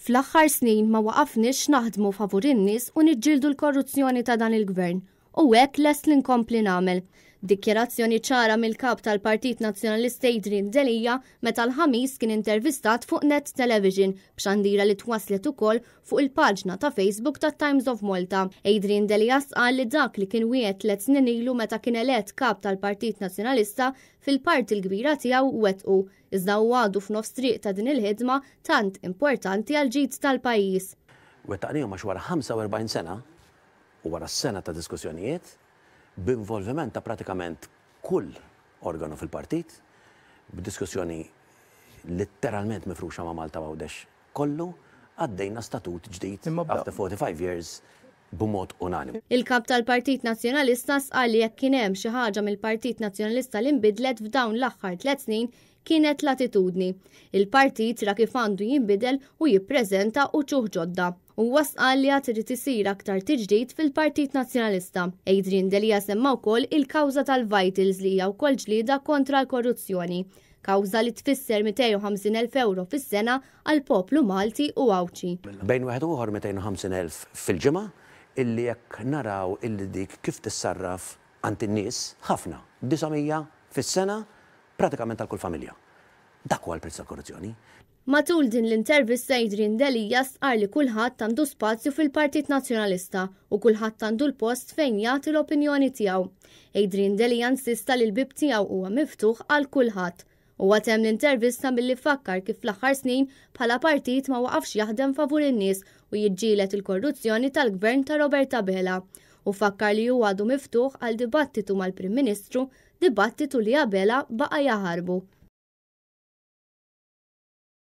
Fl-aħħar snin ma waqafniex naħdmu favur in-nies u niġġieldu l-korruzzjoni ta' dan il-gvern. U hekk lest li nkompli nagħmel. Dikjerazzjoni ċara mill-Kap tal-Partit Nazzjonalista Adrian Delia meta l-Ħamis kien intervistat fuq Net Television b'xandira li twasslet ukoll fuq il-paġna ta' Facebook ta' Times of Malta. Adrian Delia qal li dak li kien wieħed 3 snin ilu meta kien elett Kap tal-Partit Nazzjonalista fil-parti l-kbira tiegħu wettqu. Iżda hu għadu f'nofs triq ta' din il-ħidma tant importanti għal ġid tal-pajjiż. Wettaqnihom għax wara 45 sena u wara s-sena ta' diskussjonijiet b'involviment ta' pratikament kull organu fil-partit, b'diskussjoni letteralment mifruxa ma' Malta Għawdex kollu, għaddejna statut ġdid after 45 years b'mod unanimu. Il-Kap tal-Partit Nazzjonalista qal li jekk kien hemm xi ħaġa mill-Partit Nazzjonalista li nbidlet f'dawn l-aħħar 3 snin kienet l-attitudni. Il-partit ra kif għandu jinbidel u jippreżenta uċuħ ġodda. U wasqal li trid isir aktar tiġdid fil-Partit Nazzjonalista. Adrian Delia semma wkoll il-kawża tal-Vitals li hija wkoll ġlieda kontra l-korruzzjoni. Kawża li tfisser 250,000 euro fis-sena għal poplu Malti u Għawċi. Bejn wieħed u ieħor 250,000 fil-ġimgħa illi jekk naraw illi dik kif tissarraf għand in-nies ħafna, 900 fis-sena pratikament għal kull familja. Dak huwa l-prezz tal-korruzzjoni. Matul din l-intervista Adrian Delia qal li kulħadd għandu spazju fil-Partit Nazzjonalista u kulħadd għandu l-post fejn jagħti l-opinjoni tiegħu. Adrian Delia insista li l-bib tiegħu huwa miftuħ għal kulħadd. U għatem l-intervista billi fakkar kif fl-aħħar snin bħala partit ma waqafx jaħdem favur in-nies u jiġġielet il-korruzzjoni tal-gvern ta' Abela. U fakkar li huwa għadu miftuħ għal dibattitu mal-Prim Ministru, dibattitu li Abela baqa' jaħarbu.